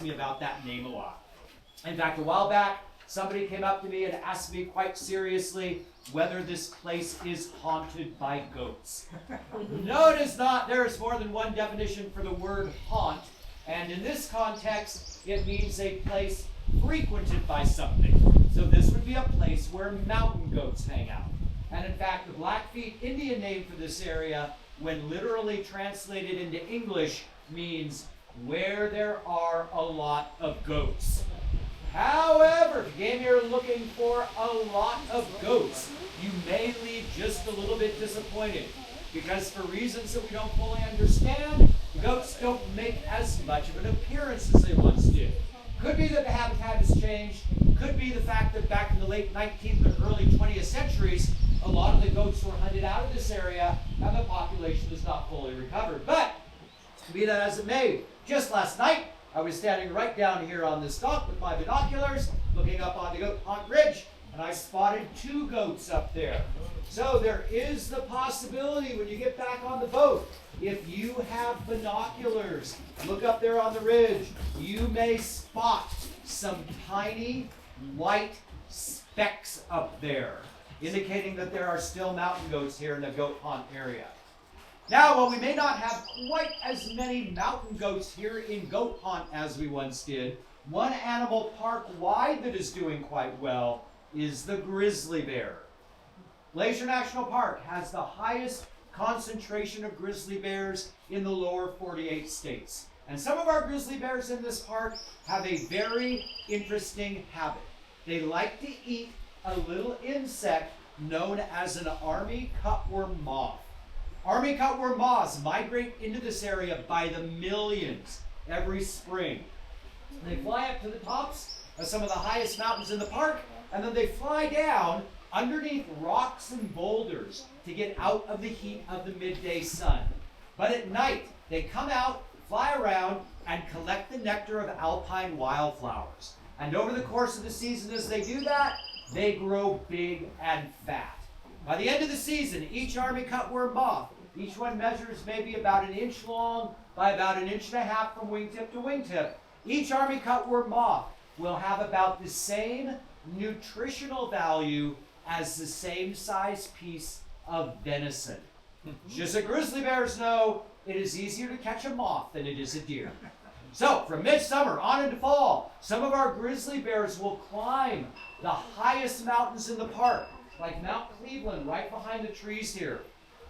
me about that name a lot. In fact, a while back, somebody came up to me and asked me quite seriously whether this place is haunted by goats. No, it is not. There is more than one definition for the word haunt, and in this context, it means a place frequented by something. So this would be a place where mountain goats hang out. And in fact, the Blackfeet Indian name for this area, when literally translated into English, means where there are a lot of goats. However, if you came here looking for a lot of goats, you may leave just a little bit disappointed, because for reasons that we don't fully understand, the goats don't make as much of an appearance as they once did. Could be that the habitat has changed. Could be the fact that back in the late 19th and early 20th centuries, a lot of the goats were hunted out of this area and the population is not fully recovered. But, be that as it may, just last night, I was standing right down here on this dock with my binoculars, looking up on the Goat Haunt Ridge, and I spotted 2 goats up there. So there is the possibility when you get back on the boat, if you have binoculars, look up there on the ridge, you may spot some tiny white specks up there, indicating that there are still mountain goats here in the Goat Haunt area. Now, while we may not have quite as many mountain goats here in Goat Haunt as we once did, one animal park-wide that is doing quite well is the grizzly bear. Glacier National Park has the highest concentration of grizzly bears in the lower 48 states. And some of our grizzly bears in this park have a very interesting habit. They like to eat a little insect known as an army cutworm moth. Army cutworm moths migrate into this area by the millions every spring. They fly up to the tops of some of the highest mountains in the park, and then they fly down underneath rocks and boulders to get out of the heat of the midday sun. But at night, they come out, fly around, and collect the nectar of alpine wildflowers. And over the course of the season, as they do that, they grow big and fat. By the end of the season, each army cutworm moth, each one measures maybe about 1 inch long by about 1.5 inches from wingtip to wingtip. Each army cutworm moth will have about the same nutritional value as the same size piece of venison. Just as grizzly bears know, it is easier to catch a moth than it is a deer. So, from midsummer on into fall, some of our grizzly bears will climb the highest mountains in the park, like Mount Cleveland right behind the trees here.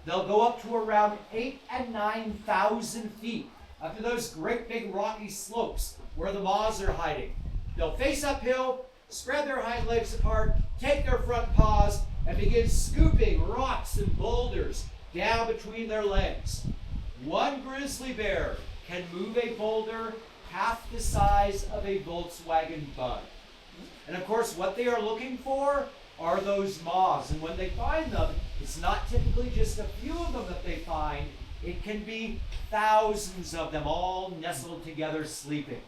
They'll go up to around 8,000 and 9,000 feet, up to those great big rocky slopes where the moths are hiding. They'll face uphill, spread their hind legs apart, take their front paws, and begin scooping rocks and boulders down between their legs. One grizzly bear can move a boulder half the size of a Volkswagen Bug. And of course, what they are looking for are those moths. And when they find them, it's not typically just a few of them that they find. It can be thousands of them all nestled together sleeping.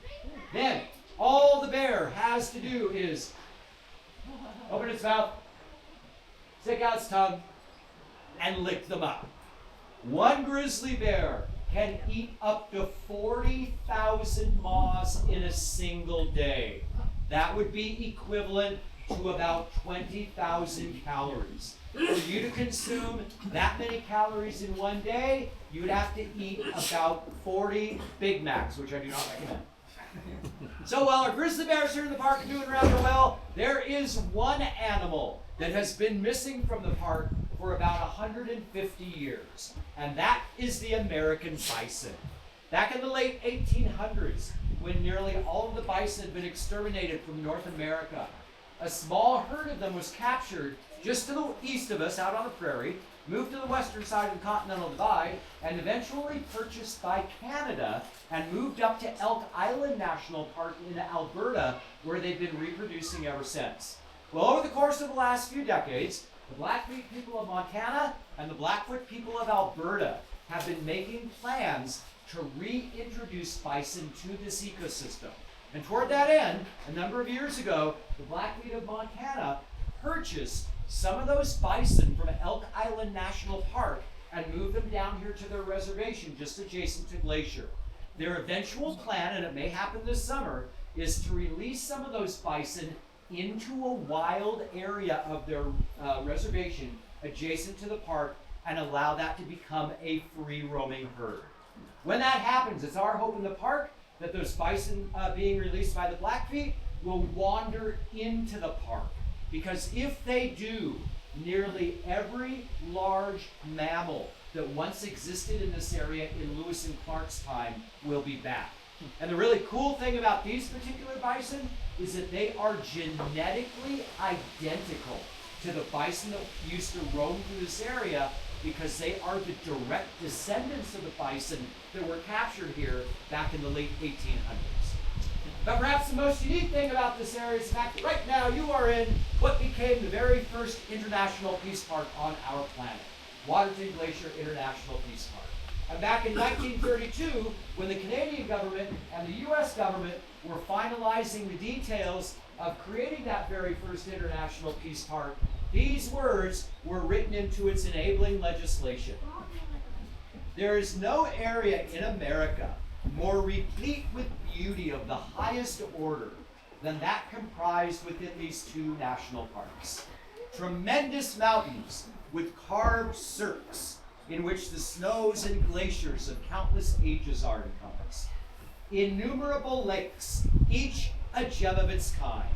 Then, all the bear has to do is open its mouth, stick out its tongue, and lick them up. One grizzly bear can eat up to 40,000 moths in a single day. That would be equivalent to about 20,000 calories. For you to consume that many calories in one day, you would have to eat about 40 Big Macs, which I do not recommend. So while our grizzly bears here in the park are doing rather well, there is one animal that has been missing from the park for about 150 years, and that is the American bison. Back in the late 1800s, when nearly all of the bison had been exterminated from North America, a small herd of them was captured just to the east of us out on the prairie, moved to the western side of the Continental Divide, and eventually purchased by Canada and moved up to Elk Island National Park in Alberta, where they've been reproducing ever since. Well, over the course of the last few decades, the Blackfeet people of Montana and the Blackfoot people of Alberta have been making plans to reintroduce bison to this ecosystem. And toward that end, a number of years ago, the Blackfeet of Montana purchased some of those bison from Elk Island National Park and moved them down here to their reservation just adjacent to Glacier. Their eventual plan, and it may happen this summer, is to release some of those bison into a wild area of their reservation adjacent to the park and allow that to become a free roaming herd. When that happens, it's our hope in the park that those bison being released by the Blackfeet will wander into the park. Because if they do, nearly every large mammal that once existed in this area in Lewis and Clark's time will be back. And the really cool thing about these particular bison is that they are genetically identical to the bison that used to roam through this area, because they are the direct descendants of the bison that were captured here back in the late 1800s. But perhaps the most unique thing about this area is the fact that right now you are in what became the very first international peace park on our planet, Waterton Glacier International Peace Park. And back in 1932, when the Canadian government and the US government were finalizing the details of creating that very first international peace park, these words were written into its enabling legislation. There is no area in America more replete with beauty of the highest order than that comprised within these two national parks. Tremendous mountains with carved cirques in which the snows and glaciers of countless ages are encompassed. Innumerable lakes, each a gem of its kind.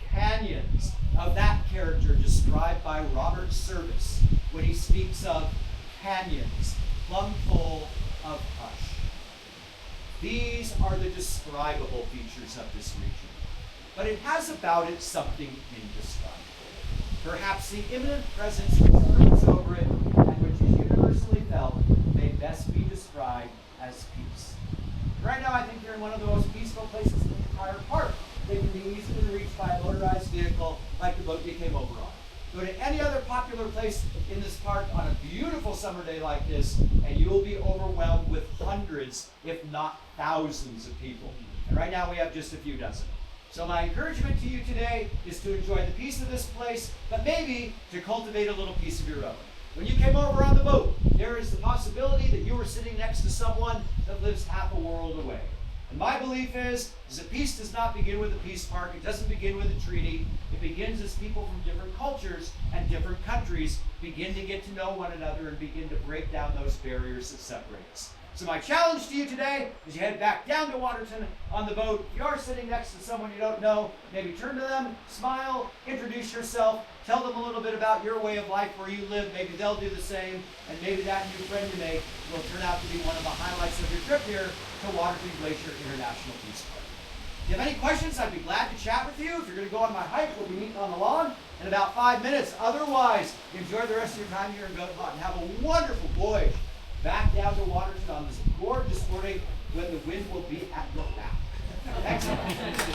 Canyons of that character described by Robert Service when he speaks of canyons plumb full of hush. These are the describable features of this region, but it has about it something indescribable. Perhaps the imminent presence which broods over it and which is universally felt may best be described as peace. Right now I think you're in one of the most peaceful places in the entire park. They can be easily reached by a motorized vehicle like the boat you came over on. Go to any other popular place in this park on a beautiful summer day like this, and you will be overwhelmed with hundreds, if not thousands of people. And right now we have just a few dozen. So my encouragement to you today is to enjoy the peace of this place, but maybe to cultivate a little piece of your own. When you came over on the boat, there is the possibility that you were sitting next to someone that lives half a world away. And my belief is that peace does not begin with a peace park. It doesn't begin with a treaty. It begins as people from different cultures and different countries begin to get to know one another and begin to break down those barriers that separate us. So my challenge to you today is you head back down to Waterton on the boat. If you are sitting next to someone you don't know, maybe turn to them, smile, introduce yourself, tell them a little bit about your way of life where you live. Maybe they'll do the same, and maybe that new friend you make will turn out to be one of the highlights of your trip here to Waterton Glacier International Peace Park. If you have any questions, I'd be glad to chat with you. If you're going to go on my hike, we'll be meeting on the lawn in about 5 minutes. Otherwise, enjoy the rest of your time here in Goat Hot and have a wonderful voyage back down to Waterton on this gorgeous morning when the wind will be at your back. Thanks so much.